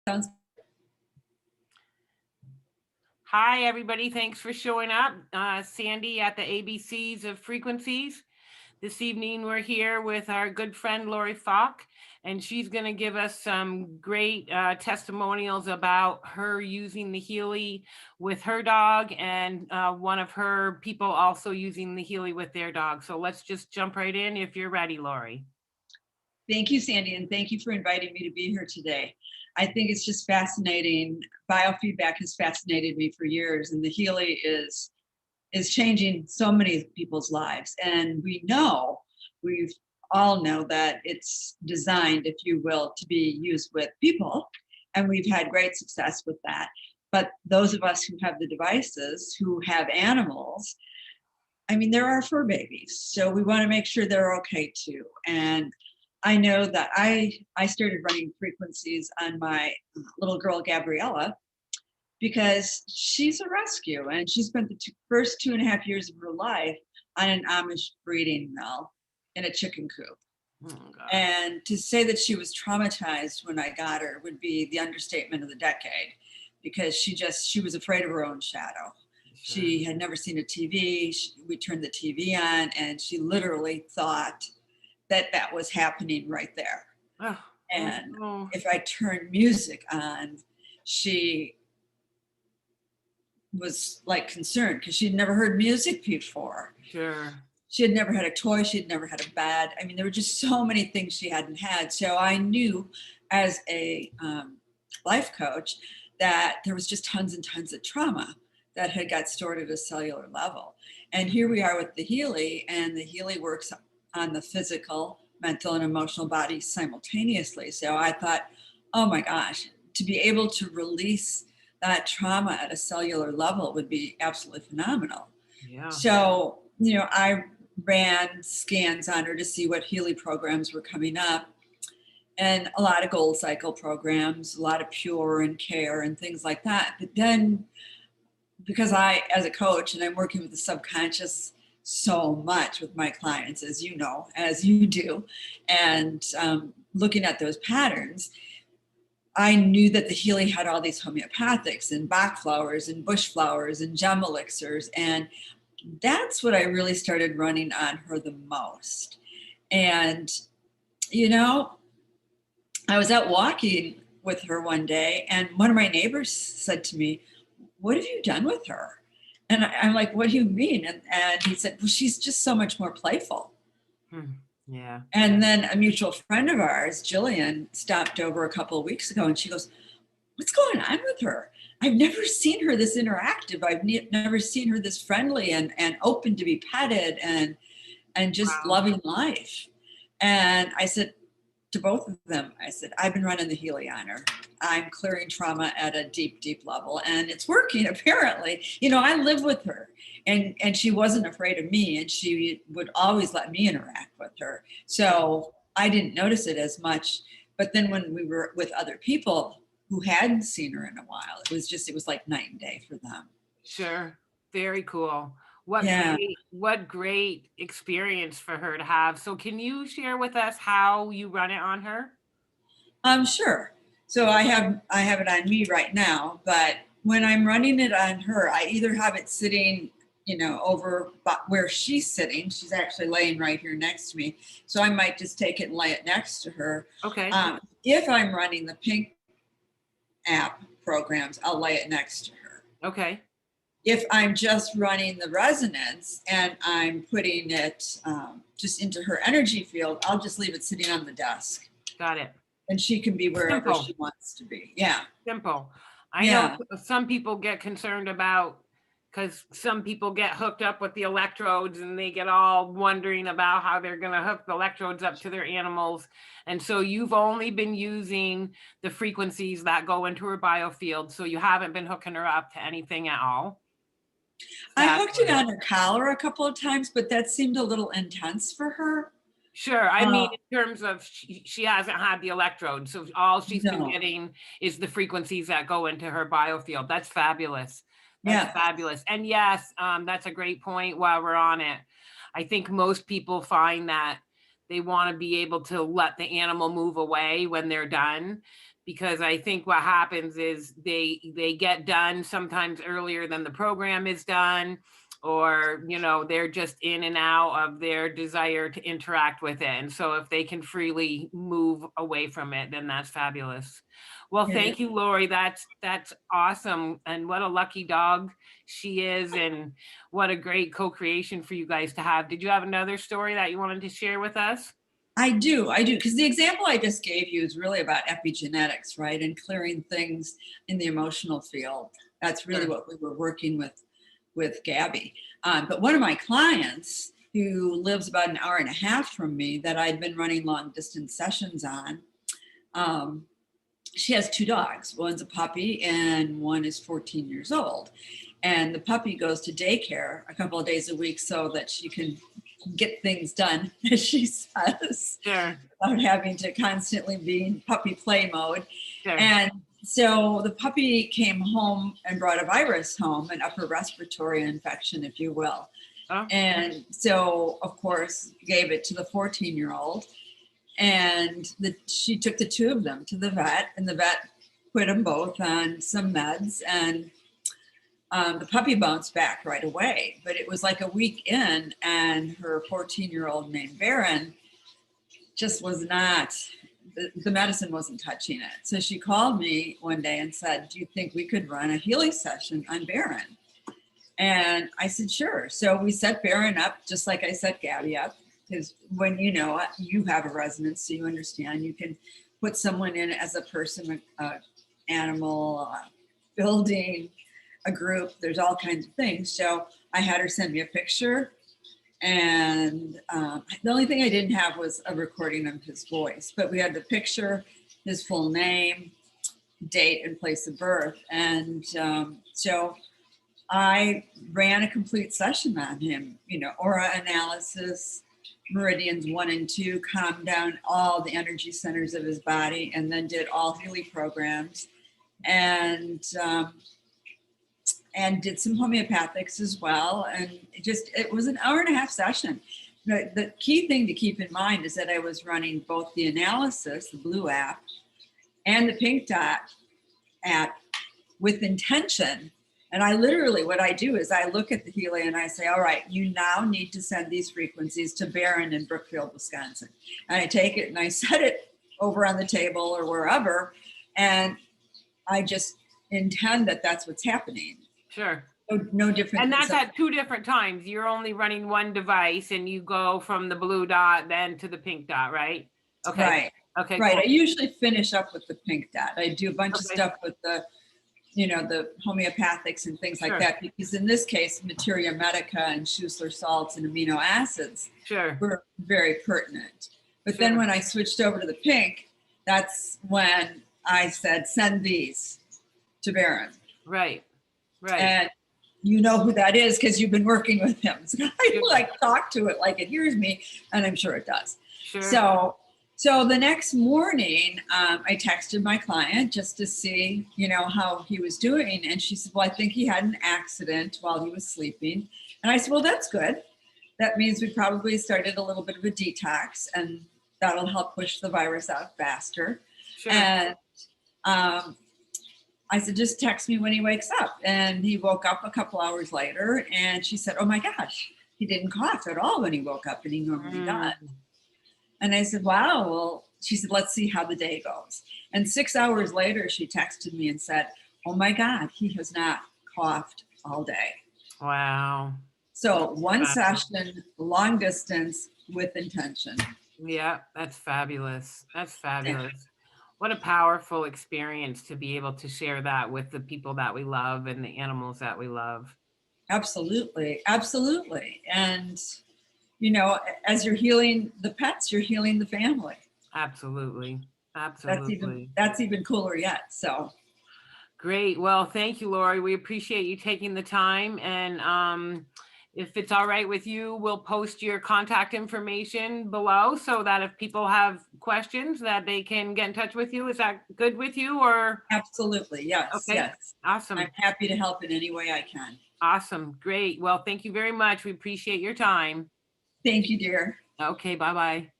Sounds Hi, everybody. Thanks for showing up. Sandy at the ABCs of Frequencies. This evening, we're here with our good friend, Lori Falk, and she's going to give us some great testimonials about her using the Healy with her dog and one of her people also using the Healy with their dog. So let's just jump right in if you're ready, Lori. Thank you, Sandy, and thank you for inviting me to be here today. I think it's just fascinating. Biofeedback has fascinated me for years, and the Healy is changing so many people's lives. And we all know that it's designed, if you will, to be used with people, and we've had great success with that. But those of us who have the devices, who have animals, I mean, they're our fur babies, so we want to make sure they're okay too. And I know that I started running frequencies on my little girl Gabriella because she's a rescue, and she spent the first 2.5 years of her life on an Amish breeding mill in a chicken coop. Oh, God. And to say that she was traumatized when I got her would be the understatement of the decade, because she was afraid of her own shadow. Sure. She had never seen a TV. We turned the TV on, and she literally thought that was happening right there. Oh, And oh. if I turned music on, she was like concerned because she'd never heard music before. Sure. She had never had a toy. She'd never had a bed. I mean, there were just so many things she hadn't had. So I knew as a life coach that there was just tons and tons of trauma that had got stored at a cellular level. And here we are with the Healy, and the Healy works on the physical, mental, and emotional body simultaneously. So I thought, oh my gosh, to be able to release that trauma at a cellular level would be absolutely phenomenal. Yeah. So, I ran scans on her to see what Healy programs were coming up, and a lot of gold cycle programs, a lot of pure and care and things like that. But then, because as a coach, and I'm working with the subconscious so much with my clients, as you know, as you do, and looking at those patterns, I knew that the Healy had all these homeopathics and Bach flowers and bush flowers and gem elixirs. And that's what I really started running on her the most. And, I was out walking with her one day, and one of my neighbors said to me, "What have you done with her?" And I'm like, "What do you mean?" And he said, "Well, she's just so much more playful." Yeah. And then a mutual friend of ours, Jillian, stopped over a couple of weeks ago, and she goes, "What's going on with her? I've never seen her this interactive. I've never seen her this friendly and open to be petted and just Wow. loving life." And I said to both of them, I said, "I've been running the Healy on her. I'm clearing trauma at a deep, deep level, and it's working apparently." I live with her, and she wasn't afraid of me, and she would always let me interact with her. So I didn't notice it as much. But then when we were with other people who hadn't seen her in a while, it was like night and day for them. Sure. Very cool. Yeah. What great experience for her to have. So can you share with us how you run it on her? Sure. So I have it on me right now, but when I'm running it on her, I either have it sitting, over where she's sitting. She's actually laying right here next to me. So I might just take it and lay it next to her. Okay. If I'm running the Pink app programs, I'll lay it next to her. Okay. If I'm just running the resonance and I'm putting it just into her energy field, I'll just leave it sitting on the desk. Got it. And she can be wherever Simple. she wants to be. Yeah. Simple. I know Yeah. some people get concerned about, because some people get hooked up with the electrodes and they get all wondering about how they're going to hook the electrodes up to their animals. And so you've only been using the frequencies that go into her biofield. So you haven't been hooking her up to anything at all. I hooked it on her collar a couple of times, but that seemed a little intense for her. Sure. I mean, in terms of she hasn't had the electrode, so all she's been getting is the frequencies that go into her biofield. That's fabulous. That's fabulous. And yes, that's a great point while we're on it. I think most people find that they want to be able to let the animal move away when they're done, because I think what happens is they get done sometimes earlier than the program is done, or they're just in and out of their desire to interact with it. And so if they can freely move away from it, then that's fabulous. Well, thank you, Lori. That's awesome. And what a lucky dog she is, and what a great co-creation for you guys to have. Did you have another story that you wanted to share with us? I do, because the example I just gave you is really about epigenetics, right? And clearing things in the emotional field. That's really Sure. what we were working with Gabby. But one of my clients who lives about an hour and a half from me that I'd been running long distance sessions on, she has 2 dogs. One's a puppy and one is 14 years old. And the puppy goes to daycare a couple of days a week so that she can get things done, as she says, Sure. without having to constantly be in puppy play mode. Sure. And so the puppy came home and brought a virus home, an upper respiratory infection, if you will. Oh. And so, of course, gave it to the 14-year-old. And she took the 2 of them to the vet, and the vet put them both on some meds, and the puppy bounced back right away. But it was like a week in, and her 14-year-old named Baron just was not, the medicine wasn't touching it. So she called me one day and said, do you think we could run a Healy session on Baron? And I said, sure. So we set Baron up, just like I set Gabby up. Because when you have a resonance, so you understand, you can put someone in as a person, animal, building, a group. There's all kinds of things. So I had her send me a picture, and the only thing I didn't have was a recording of his voice. But we had the picture, his full name, date, and place of birth. And so I ran a complete session on him, aura analysis, meridians 1 and 2, calmed down all the energy centers of his body, and then did all Healy programs, and did some homeopathics as well. And it was an hour and a half session. The key thing to keep in mind is that I was running both the analysis, the blue app, and the pink dot app with intention. And I literally, what I do is I look at the Healy and I say, all right, you now need to send these frequencies to Barron in Brookfield, Wisconsin. And I take it and I set it over on the table or wherever. And I just intend that that's what's happening. Sure. No different. And that's at 2 different times. You're only running one device, and you go from the blue dot then to the pink dot, right? Okay. Right. Okay. Right. Cool. I usually finish up with the pink dot. I do a bunch of stuff with the homeopathics and things like that, because in this case, materia medica and Schussler salts and amino acids were very pertinent. But then when I switched over to the pink, that's when I said, send these to Baron. Right. Right. And you know who that is because you've been working with him. So I talk to it like it hears me, and I'm sure it does. Sure. So the next morning, I texted my client just to see, how he was doing. And she said, well, I think he had an accident while he was sleeping. And I said, well, that's good. That means we probably started a little bit of a detox, and that'll help push the virus out faster. Sure. And I said, just text me when he wakes up. And he woke up a couple hours later, and she said, oh my gosh, he didn't cough at all when he woke up, and he normally does. And I said, wow. Well, she said, let's see how the day goes. And 6 hours later, she texted me and said, oh my God, he has not coughed all day. Wow. So one session, long distance, with intention. Yeah, that's fabulous. That's fabulous. Yeah. What a powerful experience to be able to share that with the people that we love and the animals that we love. Absolutely. Absolutely. And as you're healing the pets, you're healing the family. Absolutely. Absolutely. That's even cooler yet. So great. Well, thank you, Lori. We appreciate you taking the time. And if it's all right with you, we'll post your contact information below so that if people have questions that they can get in touch with you. Is that good with you? Or absolutely. Yes. Okay. Yes. Awesome. I'm happy to help in any way I can. Awesome. Great. Well, thank you very much. We appreciate your time. Thank you, dear. Okay. Bye-bye.